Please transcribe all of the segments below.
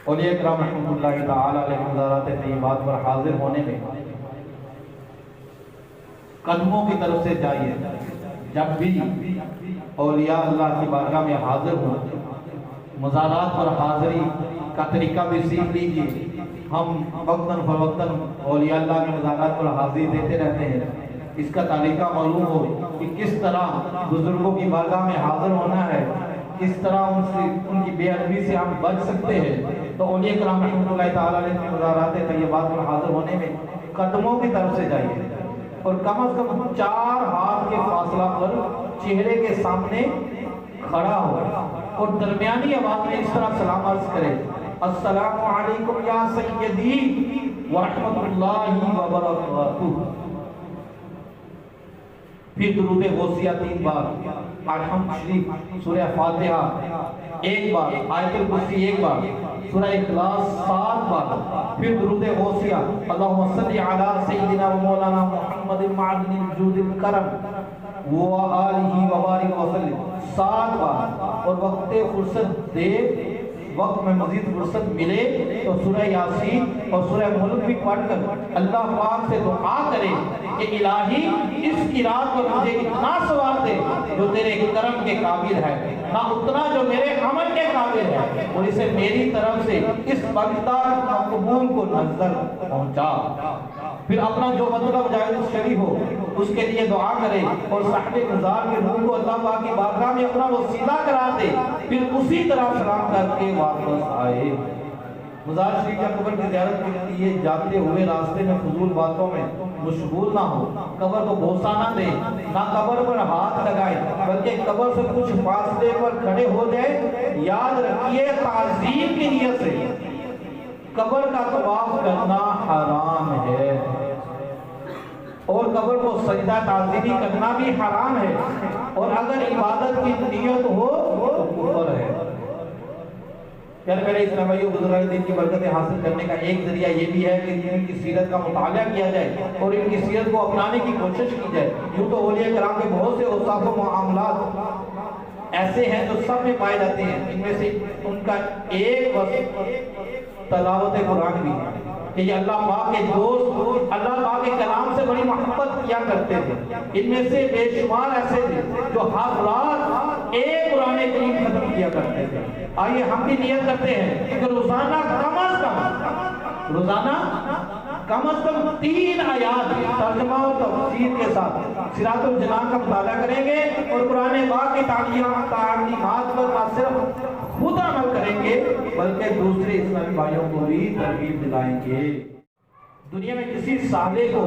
اولیاء کرام رحمۃ اللہ تعالی علیہ مزارات طیبات پر حاضر ہونے میں قدموں کی طرف سے جائیے. جب بھی اولیاء اللہ کی بارگاہ میں حاضر ہوں مزارات پر حاضری کا طریقہ بھی سیکھ لیجیے. ہم وقتاً فوقتاً اولیاء اللہ کے مزارات پر حاضری دیتے رہتے ہیں. اس کا طریقہ معلوم ہو کہ کس طرح بزرگوں کی بارگاہ میں حاضر ہونا ہے, کس طرح ان کی بے ادبی سے ہم بچ سکتے ہیں. تو اولیاء کرام رحمۃ اللہ تعالی علیہ کے مزارات طیبات پر حاضر ہونے میں قدموں کی طرف سے جائیے اور کم از کم 4 ہاتھ کے فاصلہ پر چہرے کے سامنے کھڑا ہو اور درمیانی آواز میں اس طرح سلام عرض کرے, السلام علیکم یا سیدی ورحمۃ اللہ وبرکاتہ. پھر درود غوثیہ 3 بار, الحمد شریف, سورہ فاتحہ 1 بار, آیت الکرسی 1 بار, سورہ اخلاص 7 بار, پھر درود غوثیہ اللہم صلی علی سیدنا و مولانا محمد معدن الجود الکرم وآلہ وبارک وسلم 7 بار. اور وقت فرصت دے, وقت میں مزید فرصت ملے تو سورہ یاسین اور سورہ ملک بھی پڑھ کر اللہ پاک سے دعا کرے کہ الہی اس کی رات پر مجھے اتنا ثواب دے جو تیرے کرم کے قابل ہے, نہ اتنا جو میرے عمل کے قابل ہے, اور اسے میری طرف سے اس بندہ مقبول کو نظر پہنچا. پھر اپنا جو مطلب جائز شریف ہو اس کے لیے دعا کرے اور صاحب مزار کے روح کو اللہ پاک کی بارگاہ میں اپنا وسیلہ کرا دے, پھر اسی طرح سلام کر کے واپس آئے. مزار شریف یا قبر کی زیارت کے لیے جاتے ہوئے راستے میں فضول باتوں میں مشغول نہ ہو, قبر کو بوسہ نہ دے, نہ قبر پر ہاتھ لگائے, بلکہ قبر سے کچھ فاصلے پر کھڑے ہو جائے. یاد رکھیے تعظیم کی نیت سے قبر کا طواف کرنا حرام ہے اور قبر کو سجدہ تعظیمی کرنا بھی حرام ہے, اور اگر عبادت کی نیت ہو تو کفر ہے. پھر میرے اسلامیوں بزرگان دین کی برکتیں حاصل کرنے کا ایک ذریعہ یہ بھی ہے کہ ان کی سیرت کا مطالعہ کیا جائے اور ان کی سیرت کو اپنانے کی کوشش کی جائے. یوں تو اولیاء کرام کے بہت سے اوصاف و معاملات ایسے ہیں جو سب میں پائے جاتے ہیں. ان میں سے ان کا ایک وصف تلاوت قرآن بھی ہے کہ یہ اللہ پاک کے دوست اللہ پاک کے کلام سے بڑی محبت کیا کرتے تھے. ان میں سے بے شمار ایسے تھے جو ہر رات ایک قرآن کریم ختم کیا کرتے تھے. آئیے ہم بھی نیت کرتے ہیں کہ روزانہ کم از کم 3 آیات ترجمہ و تفسیر کے ساتھ صراط الجنان کا مطالعہ کریں گے اور قرآن پاک کی تعلیمات پر نہ صرف خود عمل کریں گے بلکہ دوسرے اسلامی بھائیوں کو بھی ترغیب دلائیں گے. دنیا میں کسی صالح کو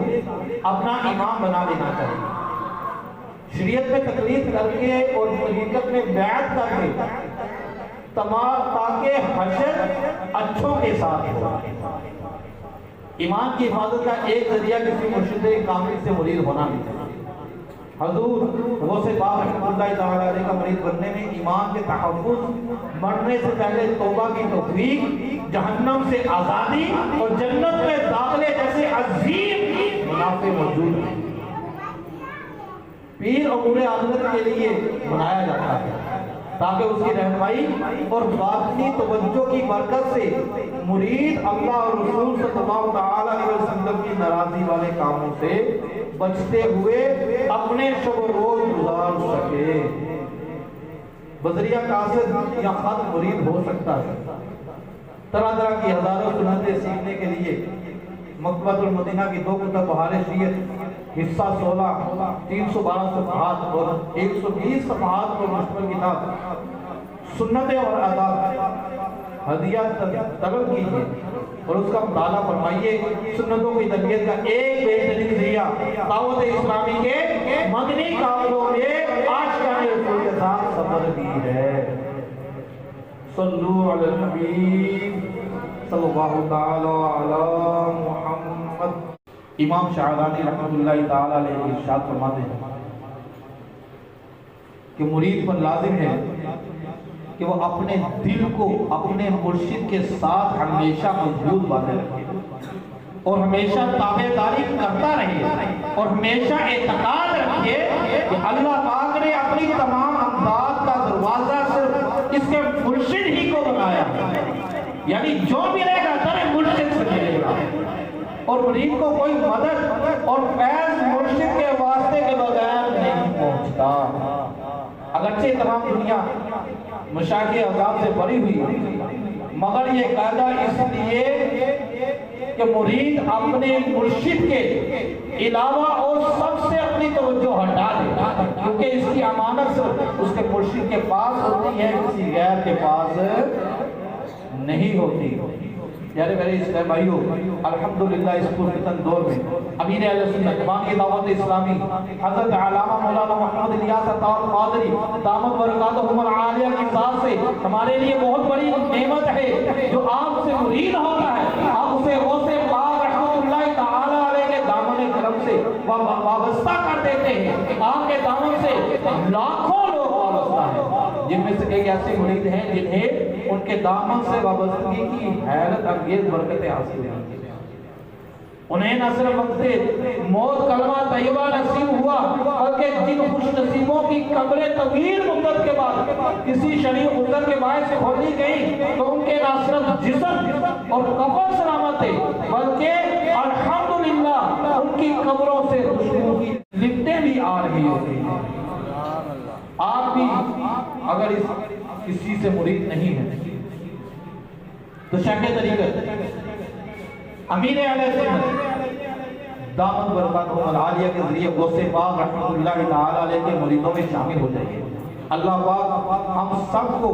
اپنا امام بنا لینا چاہیے, شریعت میں تقلید کر کے اور طریقت میں بیعت کر کے, تاکہ حشر اچھوں کے ساتھ ہو. ایمان کی حفاظت کا ایک ذریعہ کسی مرشد کامل سے مرید ہونا بھی ہے. حضور غوث پاک رحمۃ اللہ تعالی علیہ کا مرید بننے میں ایمان کے تحفظ, مرنے سے پہلے توبہ کی توفیق, جہنم سے آزادی اور جنت میں داخلے جیسے عظیم منافع موجود ہیں. پیر امور آخرت کے لیے بنایا جاتا ہے تاکہ اس کی رہنمائی اور باطنی توجہ کی برکت سے مرید اللہ اور رسول صلی اللہ تعالی علیہ وسلم کی ناراضی والے کاموں سے بچتے ہوئے اپنے شب و روز گزار سکے. بذریعہ قاصد یا خط مرید ہو سکتا ہے. طرح طرح کی ہزاروں سنتیں سیکھنے کے لیے مکتبۃ المدینہ کی 2 کتب بہار شریعت حصہ 16 312 صفحات اور 120 صفحات پر مشتمل کتاب سنتیں اور آداب ہدیہ طلب کیجیے اور اس کا مطالعہ فرمائیے. سنتوں کی تربیت کا ایک بہترین ذریعہ دعوت اسلامی کے مدنی قافلوں میں عاشقان رسول کے ساتھ سفر بھی ہے. صلو علی النبی صلی اللہ تعالی علی محمد. امام شعرانی رحمۃ اللہ تعالی علیہ ارشاد فرماتے ہیں کہ مرید پر لازم ہے کہ وہ اپنے دل کو اپنے مرشد کے ساتھ ہمیشہ مضبوط باندھے رکھے اور ہمیشہ تابعداری کرتا رہے اور ہمیشہ اعتقاد رکھے کہ اللہ پاک نے اپنی تمام امداد کا دروازہ صرف اس کے مرشد ہی کو بنایا. یعنی جو ملے گا در مرشد سے ملے گا، اور مرید کو کوئی مدد اور فیض مرشد کے واسطے کے بغیر نہیں پہنچتا۔ اگرچہ تمام دنیا مشاہدے عذاب سے بری ہوئی، مگر یہ قاعدہ اس لیے کہ مرید اپنے مرشد کے علاوہ اور سب سے اپنی توجہ ہٹا دے، کیونکہ اس کی امانت صرف اس کے مرشد کے پاس ہوتی ہے، کسی غیر کے پاس نہیں ہوتی۔ یعنی میرے اسلام بھائیو، الحمدللہ اس پرفتن دور میں امیر اہل سنت بانی دعوت اسلامی حضرت علامہ مولانا محمد الیاس اطہر قادری دامت برکاتہم العالیہ کی ذات سے ہمارے لیے بہت بڑی نعمت ہے جو آپ سے مرید ہوتا ہے، آپ اسے غوث پاک رحمت اللہ تعالی علیہ کے دامن کرم سے وابستہ کر دیتے ہیں۔ آپ کے دامن سے لاکھوں لوگ وابستہ ہیں، جن میں سے کئی ایسے مرید ہیں جنہیں ان کے دامن سے وابستگی کی حیرت انگیز برکتیں حاصل ہوئی، انہیں نہ صرف وقت موت کلمہ طیبہ نصیب ہوا، بلکہ جن خوش نصیبوں کی قبریں طویل مدت کے بعد کسی شرعی عذر کے باعث کھولی گئی تو ان کے نہ صرف جسم اور کفن سلامت ہے، بلکہ الحمدللہ ان کی قبروں سے خوشبو کی لپٹیں بھی آ رہی ہوتی ہیں۔ آپ بھی اگر اس کسی سے مرید نہیں ہے تو شیخ طریقت امیر اہل سنت دامت برکاتہم العالیہ کے ذریعے غوث پاک رحمت اللہ تعالی علیہ کے مریدوں میں شامل ہو جائیے۔ اللہ پاک ہم سب کو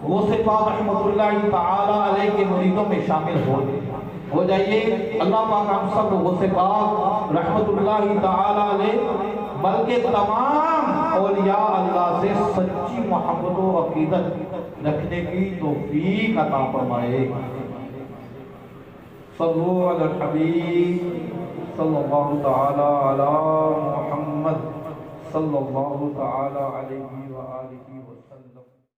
غوث پاک رحمت اللہ تعالی علیہ کے مریدوں میں شامل ہو جائیے۔ اللہ پاک ہم سب کو غوث پاک رحمت اللہ تعالی علیہ بلکہ تمام اولیاء اللہ سے سچی محبت و عقیدت رکھنے کی توفیق عطا فرمائے۔ صلو علی الحبیب صلی اللہ تعالی علی محمد صلی اللہ تعالی علیہ وآلہ وسلم۔